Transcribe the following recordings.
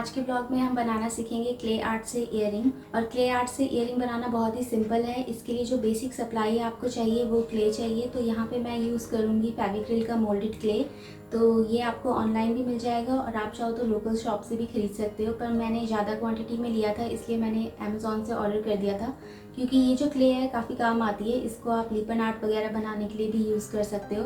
आज के ब्लॉग में हम बनाना सीखेंगे क्ले आर्ट से इयरिंग। और क्ले आर्ट से इयरिंग बनाना बहुत ही सिंपल है। इसके लिए जो बेसिक सप्लाई आपको चाहिए वो क्ले चाहिए। तो यहाँ पे मैं यूज़ करूँगी फेविक्रिल का मोल्डेड क्ले। तो ये आपको ऑनलाइन भी मिल जाएगा और आप चाहो तो लोकल शॉप से भी खरीद सकते हो, पर मैंने ज़्यादा क्वांटिटी में लिया था इसलिए मैंने अमेज़ॉन से ऑर्डर कर दिया था। क्योंकि ये जो क्ले है काफ़ी काम आती है, इसको आप लिपन आर्ट वगैरह बनाने के लिए भी यूज़ कर सकते हो।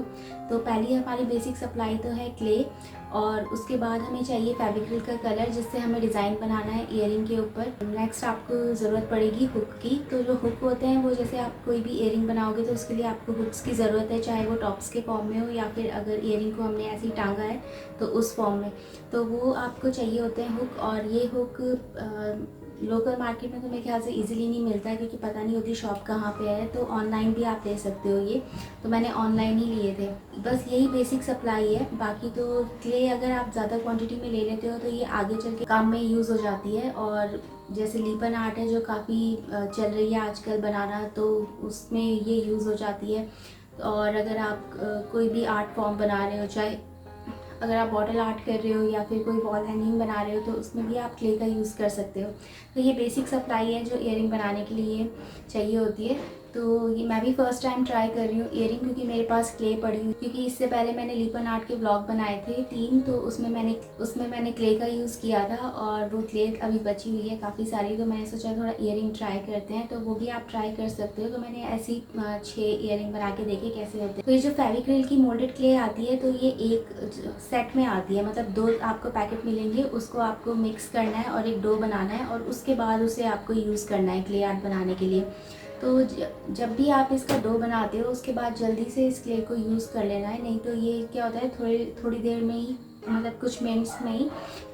तो पहली हमारी बेसिक सप्लाई तो है क्ले, और उसके बाद हमें चाहिए फेविक्रिल का कलर जिससे हमें डिज़ाइन बनाना है ईयरिंग के ऊपर। नेक्स्ट आपको ज़रूरत पड़ेगी हुक की। तो जो हुक होते हैं वो जैसे आप कोई भी ईयरिंग बनाओगे तो उसके लिए आपको हुक्स की ज़रूरत है, चाहे वो टॉप्स के फॉर्म में हो या फिर अगर ईयरिंग को हमने ऐसे ही टांगा है तो उस फॉर्म में। तो वो आपको चाहिए होते हैं हुक। और ये हुक लोकल मार्केट में तो मेरे ख्याल से इजीली नहीं मिलता है, क्योंकि पता नहीं होती शॉप कहाँ पे है। तो ऑनलाइन भी आप ले सकते हो ये। तो मैंने ऑनलाइन ही लिए थे। बस यही बेसिक सप्लाई है। बाकी तो क्ले अगर आप ज़्यादा क्वांटिटी में ले लेते हो तो ये आगे चल के काम में यूज़ हो जाती है। और जैसे लिपन आर्ट है जो काफ़ी चल रही है आजकल बनाना, तो उसमें ये यूज़ हो जाती है। और अगर आप कोई भी आर्ट फॉर्म बना रहे हो, चाहे अगर आप बॉटल आर्ट कर रहे हो या फिर कोई वॉल हैंगिंग बना रहे हो, तो उसमें भी आप क्ले का यूज़ कर सकते हो। तो ये बेसिक सप्लाई है जो ईयरिंग बनाने के लिए चाहिए होती है। तो ये मैं भी फ़र्स्ट टाइम ट्राई कर रही हूँ ईयरिंग, क्योंकि मेरे पास क्ले पड़ी हुई। क्योंकि इससे पहले मैंने लिपन आर्ट के ब्लॉग बनाए थे 3, तो उसमें मैंने क्ले का यूज़ किया था और वो क्ले अभी बची हुई है काफ़ी सारी। तो मैंने सोचा थोड़ा ईयरिंग ट्राई करते हैं, तो वो भी आप ट्राई कर सकते हो। तो मैंने ऐसी 6 ईयरिंग बना के देखे कैसे होते हैं। तो ये जो फेविक्रिल की मोल्डेड क्ले आती है तो ये एक सेट में आती है, मतलब 2 आपको पैकेट मिलेंगे, उसको आपको मिक्स करना है और एक डो बनाना है और उसके बाद उसे आपको यूज़ करना है क्ले आर्ट बनाने के लिए। तो जब भी आप इसका डो बनाते हो उसके बाद जल्दी से इस क्ले को यूज़ कर लेना है, नहीं तो ये क्या होता है थोड़ी देर में ही, मतलब कुछ मिनट्स में ही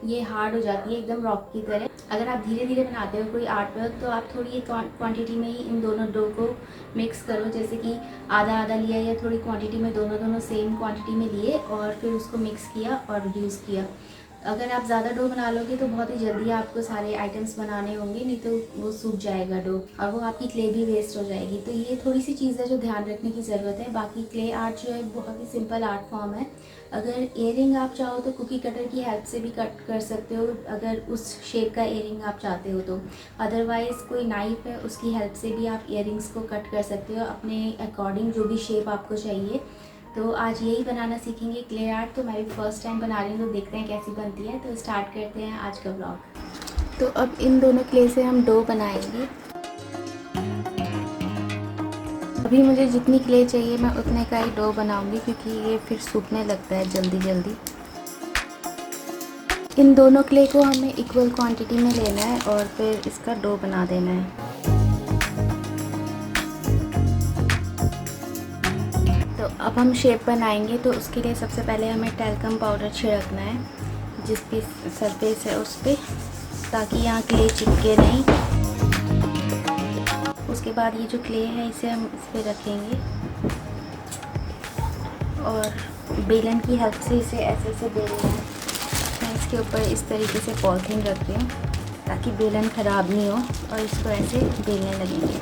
ये हार्ड हो जाती है एकदम रॉक की तरह। अगर आप धीरे धीरे बनाते हो कोई आर्ट वर्क तो आप थोड़ी क्वांटिटी में ही इन दोनों डो को मिक्स करो, जैसे कि आधा आधा लिया या थोड़ी क्वांटिटी में दोनों सेम क्वांटिटी में लिए और फिर उसको मिक्स किया और यूज़ किया। अगर आप ज़्यादा डो बना लोगे तो बहुत ही जल्दी आपको सारे आइटम्स बनाने होंगे, नहीं तो वो सूख जाएगा डो और वो आपकी क्ले भी वेस्ट हो जाएगी। तो ये थोड़ी सी चीज़ है जो ध्यान रखने की ज़रूरत है। बाकी क्ले आर्ट जो है बहुत ही सिंपल आर्ट फॉर्म है। अगर इयरिंग आप चाहो तो कुकी कटर की हेल्प से भी कट कर सकते हो, अगर उस शेप का इयरिंग आप चाहते हो तो। अदरवाइज़ कोई नाइफ है उसकी हेल्प से भी आप इयरिंग्स को कट कर सकते हो अपने अकॉर्डिंग, जो भी शेप आपको चाहिए। तो आज यही बनाना सीखेंगे क्ले आर्ट। तो मैं भी फर्स्ट टाइम बना रही हूँ, तो देखते हैं कैसी बनती है। तो स्टार्ट करते हैं आज का ब्लॉग। तो अब इन दोनों क्ले से हम डो बनाएंगे। अभी मुझे जितनी क्ले चाहिए मैं उतने का ही डो बनाऊंगी, क्योंकि ये फिर सूखने लगता है जल्दी जल्दी। इन दोनों क्ले को हमें इक्वल क्वांटिटी में लेना है और फिर इसका डो बना देना है। तो अब हम शेप बनाएंगे, तो उसके लिए सबसे पहले हमें टैल्कम पाउडर छिड़कना है जिस भी सरफेस है उस पर, ताकि यहाँ क्ले चिपके नहीं। उसके बाद ये जो क्ले है इसे हम इस पर रखेंगे और बेलन की हेल्प से इसे ऐसे ऐसे बेलना है। मैं इसके ऊपर इस तरीके से पॉलिथीन रख रही हूँ ताकि बेलन ख़राब नहीं हो, और इसको ऐसे बेलने लगेंगे।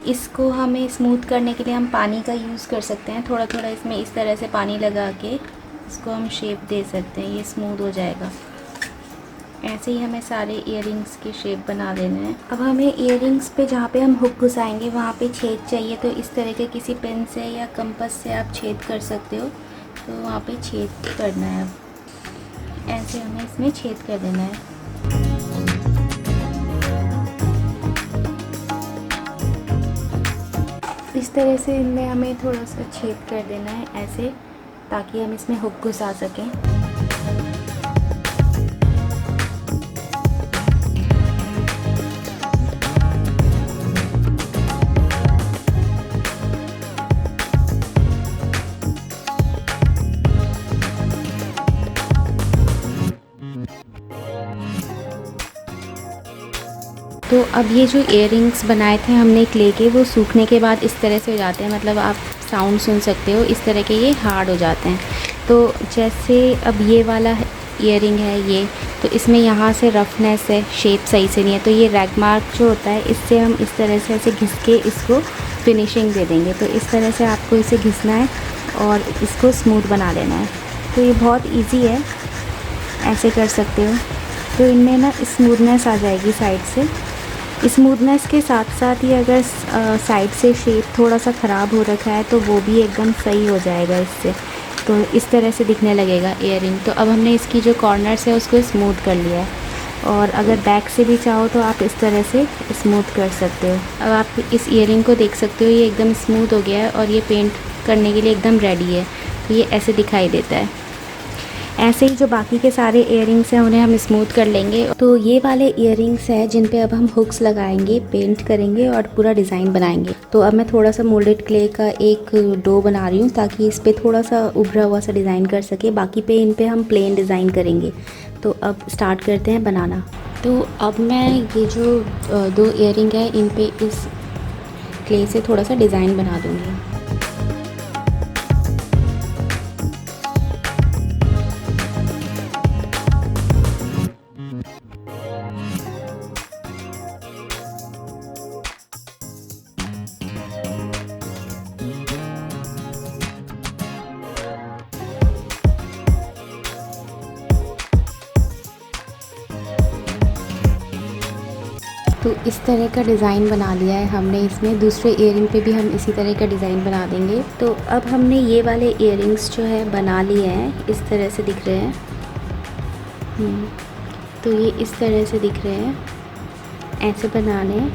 इसको हमें स्मूथ करने के लिए हम पानी का यूज़ कर सकते हैं। थोड़ा थोड़ा इसमें इस तरह से पानी लगा के इसको हम शेप दे सकते हैं, ये स्मूथ हो जाएगा। ऐसे ही हमें सारे इयरिंग्स की शेप बना लेना है। अब हमें इयरिंग्स पे जहाँ पे हम हुक घुसाएंगे वहाँ पे छेद चाहिए, तो इस तरह के किसी पेन से या कंपास से आप छेद कर सकते हो। तो वहाँ पे छेद करना है, अब ऐसे हमें इसमें छेद कर देना है। इस तरह से इनमें हमें थोड़ा सा छेद कर देना है ऐसे, ताकि हम इसमें हुक घुसा सकें। तो अब ये जो इयररिंग्स बनाए थे हमने क्ले के, वो सूखने के बाद इस तरह से हो जाते हैं, मतलब आप साउंड सुन सकते हो, इस तरह के ये हार्ड हो जाते हैं। तो जैसे अब ये वाला इयररिंग है ये, तो इसमें यहाँ से रफनेस है, शेप सही से नहीं है, तो ये रैग मार्क जो होता है इससे हम इस तरह से ऐसे घिस के इसको फिनिशिंग दे देंगे। तो इस तरह से आपको इसे घिसना है और इसको स्मूथ बना लेना है। तो ये बहुत इजी है, ऐसे कर सकते हो। तो इनमें ना स्मूथनेस आ जाएगी साइड से। स्मूथनेस के साथ साथ ही अगर साइड से शेप थोड़ा सा ख़राब हो रखा है तो वो भी एकदम सही हो जाएगा इससे। तो इस तरह से दिखने लगेगा इयररिंग। तो अब हमने इसकी जो कॉर्नर्स है उसको स्मूथ कर लिया है, और अगर बैक से भी चाहो तो आप इस तरह से स्मूथ कर सकते हो। अब आप इस इयररिंग को देख सकते हो, ये एकदम स्मूथ हो गया है और ये पेंट करने के लिए एकदम रेडी है। तो ये ऐसे दिखाई देता है। ऐसे ही जो बाकी के सारे इयररिंग्स हैं उन्हें हम स्मूथ कर लेंगे। तो ये वाले इयररिंग्स हैं जिन पे अब हम हुक्स लगाएंगे, पेंट करेंगे और पूरा डिज़ाइन बनाएंगे। तो अब मैं थोड़ा सा मोल्डेड क्ले का एक डो बना रही हूँ ताकि इस पर थोड़ा सा उभरा हुआ सा डिज़ाइन कर सके। बाकी पे इन पे हम प्लेन डिज़ाइन करेंगे। तो अब स्टार्ट करते हैं बनाना। तो अब मैं ये जो 2 इयररिंग है इन पे इस क्ले से थोड़ा सा डिज़ाइन बना दूँगी। तो इस तरह का डिज़ाइन बना लिया है हमने। इसमें दूसरे इयररिंग पे भी हम इसी तरह का डिज़ाइन बना देंगे। तो अब हमने ये वाले इयररिंग्स जो है बना लिए हैं, इस तरह से दिख रहे हैं। तो ये इस तरह से दिख रहे हैं, ऐसे बनाने हैं।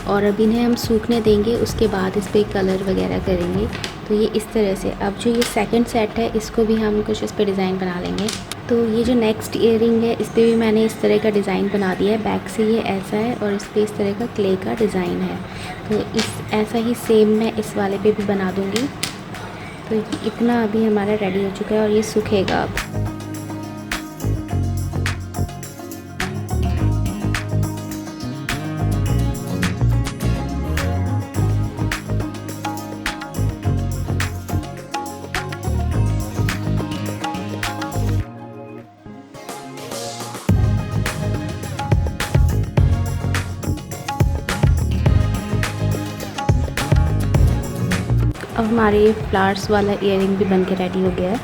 और अब इन्हें हम सूखने देंगे, उसके बाद इस पर कलर वगैरह करेंगे। तो ये इस तरह से। अब जो ये सेकंड सेट है इसको भी हम कुछ इस पर डिज़ाइन बना लेंगे। तो ये जो नेक्स्ट इयररिंग है इस पर भी मैंने इस तरह का डिज़ाइन बना दिया है। बैक से ये ऐसा है और इस पर इस तरह का क्ले का डिज़ाइन है। तो इस ऐसा ही सेम मैं इस वाले पे भी बना दूँगी। तो इतना अभी हमारा रेडी हो चुका है और ये सूखेगा अब। अब हमारे फ्लावर्स वाला इयररिंग भी बन के रेडी हो गया है।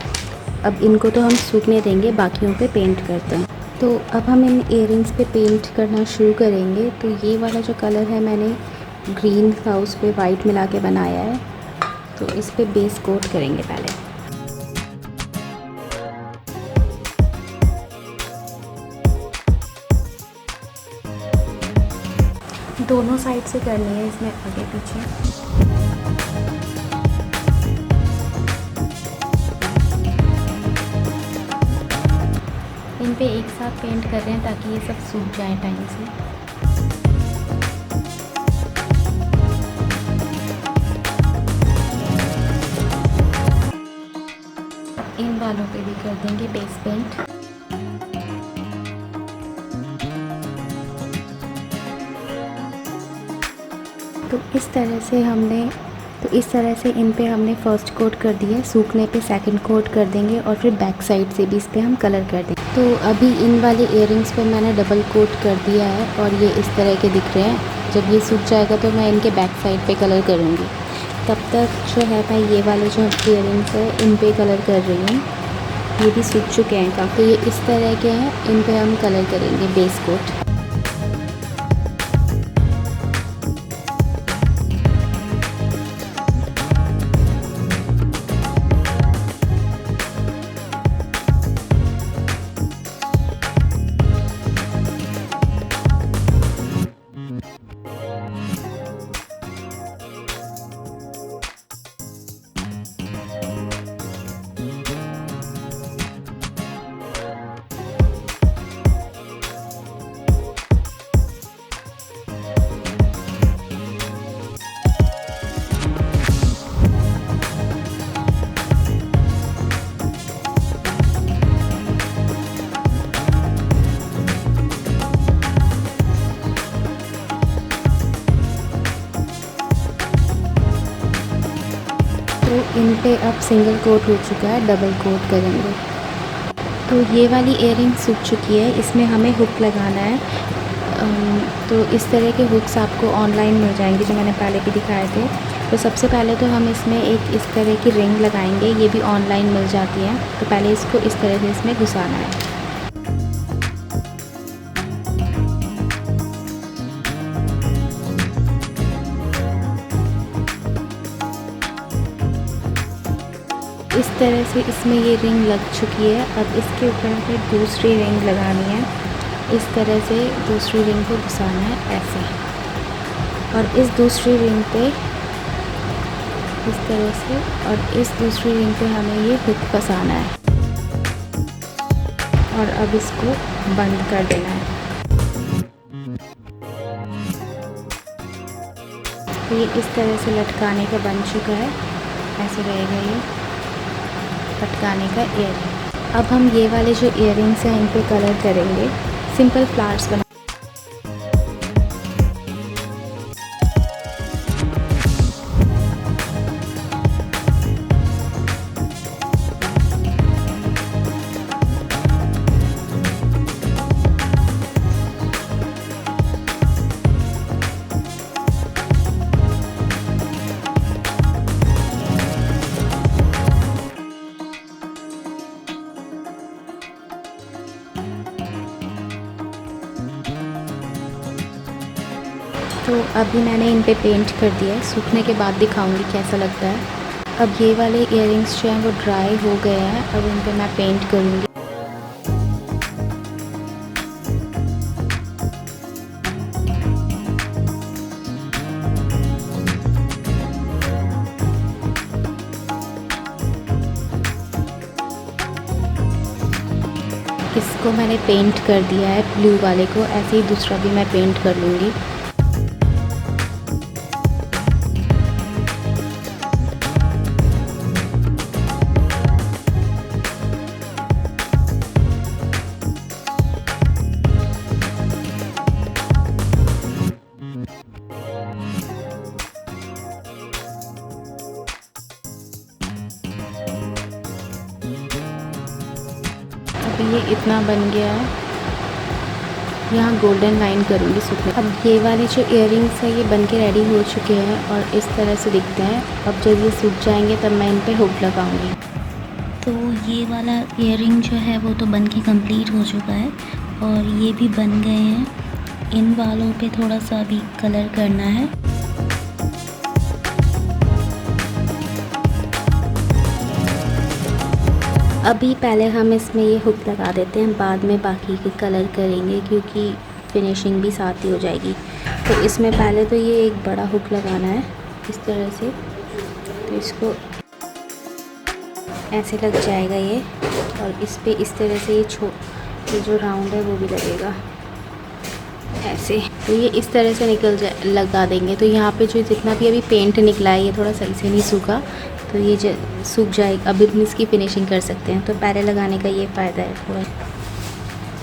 अब इनको तो हम सूखने देंगे, बाकियों पे पेंट करते हैं। तो अब हम इन इयररिंग्स पे पेंट करना शुरू करेंगे। तो ये वाला जो कलर है मैंने ग्रीन था उस पर वाइट मिला के बनाया है। तो इस पे बेस कोट करेंगे पहले। दोनों साइड से करनी है इसमें, आगे पीछे। इन पे एक साथ पेंट कर रहे हैं ताकि ये सब सूख जाए टाइम से। इन बालों पे भी कर देंगे बेस पेंट। तो इस तरह से इन पे हमने फर्स्ट कोट कर दिया। सूखने पे सेकंड कोट कर देंगे और फिर बैक साइड से भी इस पे हम कलर कर देंगे। तो अभी इन वाले इयररिंग्स पे मैंने डबल कोट कर दिया है और ये इस तरह के दिख रहे हैं। जब ये सूख जाएगा तो मैं इनके बैक साइड पे कलर करूँगी। तब तक जो है मैं ये वाले जो इयररिंग्स है इन पे कलर कर रही हूँ। ये भी सूख चुके हैं काफ़ी। ये इस तरह के हैं, इन पे हम कलर करेंगे बेस कोट। तो इन पे अब सिंगल कोट हो चुका है, डबल कोट करेंगे। तो ये वाली इयररिंग सूख चुकी है, इसमें हमें हुक लगाना है। तो इस तरह के हुक्स आपको ऑनलाइन मिल जाएंगे जो मैंने पहले भी दिखाए थे। तो सबसे पहले तो हम इसमें एक इस तरह की रिंग लगाएंगे, ये भी ऑनलाइन मिल जाती है। तो पहले इसको इस तरह से इसमें घुसाना है। इस तरह से इसमें ये रिंग लग चुकी है। अब इसके ऊपर फिर दूसरी रिंग लगानी है। इस तरह से दूसरी रिंग को घुसाना है ऐसे, और इस दूसरी रिंग पे इस तरह से, और इस दूसरी रिंग पे हमें ये हुक फंसाना है और अब इसको बंद कर देना है। तो ये इस तरह से लटकाने का बन चुका है, ऐसे रहेगा ये लटकाने का ईयररिंग। अब हम ये वाले जो ईयररिंग्स हैं इन पे कलर करेंगे, सिंपल फ्लावर्स बना। तो अभी मैंने इन पे पेंट कर दिया है, सूखने के बाद दिखाऊंगी कैसा लगता है। अब ये वाले इयररिंग्स जो हैं वो ड्राई हो गए हैं, अब इन पे मैं पेंट करूँगी। इसको मैंने पेंट कर दिया है ब्लू वाले को, ऐसे ही दूसरा भी मैं पेंट कर लूँगी। अभी ये इतना बन गया है, यहाँ गोल्डन लाइन करूँगी सूखने। अब ये वाले जो इयररिंग्स है ये बन के रेडी हो चुके हैं और इस तरह से दिखते हैं। अब जब ये सूख जाएंगे तब मैं इन पे हुक लगाऊंगी। तो ये वाला इयररिंग जो है वो तो बन के कंप्लीट हो चुका है और ये भी बन गए हैं। इन वालों पे थोड़ा सा अभी कलर करना है। अभी पहले हम इसमें ये हुक लगा देते हैं, बाद में बाकी के कलर करेंगे क्योंकि फिनिशिंग भी साथ ही हो जाएगी। तो इसमें पहले तो ये एक बड़ा हुक लगाना है इस तरह से, तो इसको ऐसे लग जाएगा ये, और इस पे इस तरह से ये जो राउंड है वो भी लगेगा ऐसे। तो ये इस तरह से लगा देंगे। तो यहाँ पे जो जितना भी अभी पेंट निकला है ये थोड़ा सही से नहीं सूखा, तो ये सूख जाएगा। अभी हम इसकी फिनिशिंग कर सकते हैं। तो पहले लगाने का ये फ़ायदा है थोड़ा।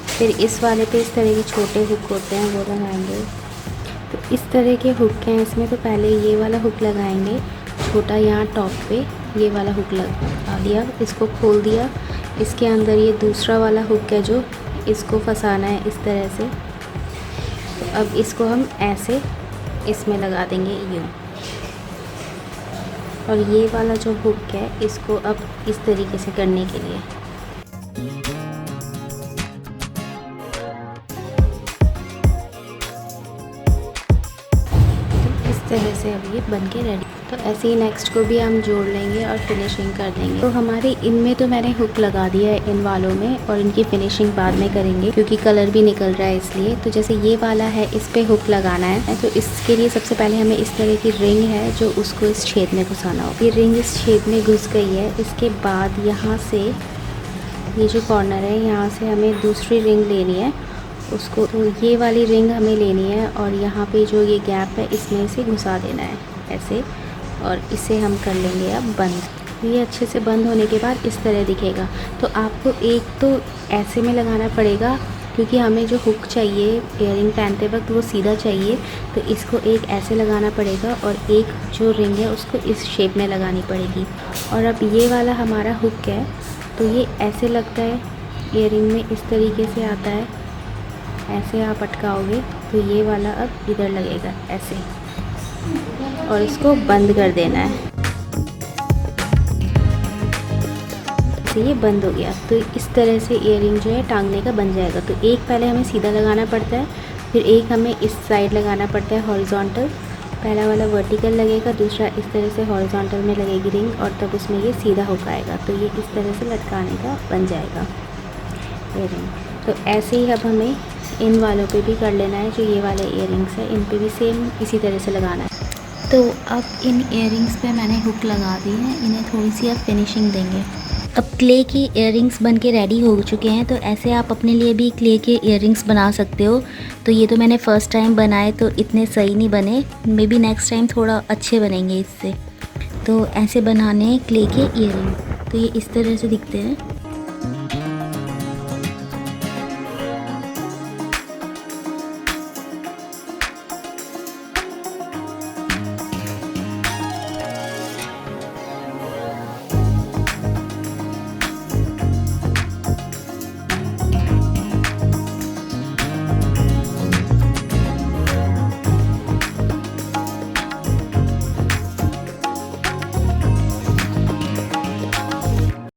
फिर इस वाले पे इस तरह के छोटे हुक होते हैं वो लगाएंगे। तो इस तरह के हुक हैं इसमें। तो पहले ये वाला हुक लगाएंगे छोटा, यहाँ टॉप पे ये वाला हुक लगा दिया, इसको खोल दिया। इसके अंदर ये दूसरा वाला हुक है जो इसको फंसाना है इस तरह से। तो अब इसको हम ऐसे इसमें लगा देंगे यूँ, और ये वाला जो हुक है इसको अब इस तरीके से करने के लिए तो इस तरह से अब ये बन के रेडी। तो ऐसे ही नेक्स्ट को भी हम जोड़ लेंगे और फिनिशिंग कर देंगे। तो हमारे इनमें तो मैंने हुक लगा दिया है इन वालों में, और इनकी फिनिशिंग बाद में करेंगे क्योंकि कलर भी निकल रहा है इसलिए। तो जैसे ये वाला है इस पे हुक लगाना है, तो इसके लिए सबसे पहले हमें इस तरह की रिंग है जो उसको इस छेद में घुसाना हो। ये रिंग इस छेद में घुस गई है। इसके बाद यहाँ से ये जो कॉर्नर है यहाँ से हमें दूसरी रिंग लेनी है उसको। तो ये वाली रिंग हमें लेनी है और यहाँ पे जो ये गैप है इसमें से घुसा देना है ऐसे, और इसे हम कर लेंगे अब बंद। ये अच्छे से बंद होने के बाद इस तरह दिखेगा। तो आपको एक तो ऐसे में लगाना पड़ेगा क्योंकि हमें जो हुक चाहिए इयरिंग पहनते वक्त वो सीधा चाहिए, तो इसको एक ऐसे लगाना पड़ेगा और एक जो रिंग है उसको इस शेप में लगानी पड़ेगी। और अब ये वाला हमारा हुक है तो ये ऐसे लगता है, इयरिंग में इस तरीके से आता है, ऐसे आप अटकाओगे तो ये वाला अब इधर लगेगा ऐसे, और इसको बंद कर देना है। तो ये बंद हो गया। तो इस तरह से इयरिंग जो है टांगने का बन जाएगा। तो एक पहले हमें सीधा लगाना पड़ता है, फिर एक हमें इस साइड लगाना पड़ता है हॉरिजॉन्टल। पहला वाला वर्टिकल लगेगा, दूसरा इस तरह से हॉरिजॉन्टल में लगेगी रिंग, और तब उसमें ये सीधा हुक आएगा। तो ये इस तरह से लटकाने का बन जाएगा इयरिंग। तो ऐसे ही अब हमें इन वालों पे भी कर लेना है, जो ये वाले इयरिंग्स है इन पे भी सेम इसी तरह से लगाना है। तो अब इन इयरिंग्स पे मैंने हुक लगा दी है, इन्हें थोड़ी सी अब फिनिशिंग देंगे। अब क्ले की इयरिंग्स बन के रेडी हो चुके हैं, तो ऐसे आप अपने लिए भी क्ले के इयरिंग्स बना सकते हो। तो ये तो मैंने फ़र्स्ट टाइम बनाए तो इतने सही नहीं बने, मे बी नेक्स्ट टाइम थोड़ा अच्छे बनेंगे इससे। तो ऐसे बनाने हैं क्ले के इयरिंग। तो ये इस तरह से दिखते हैं।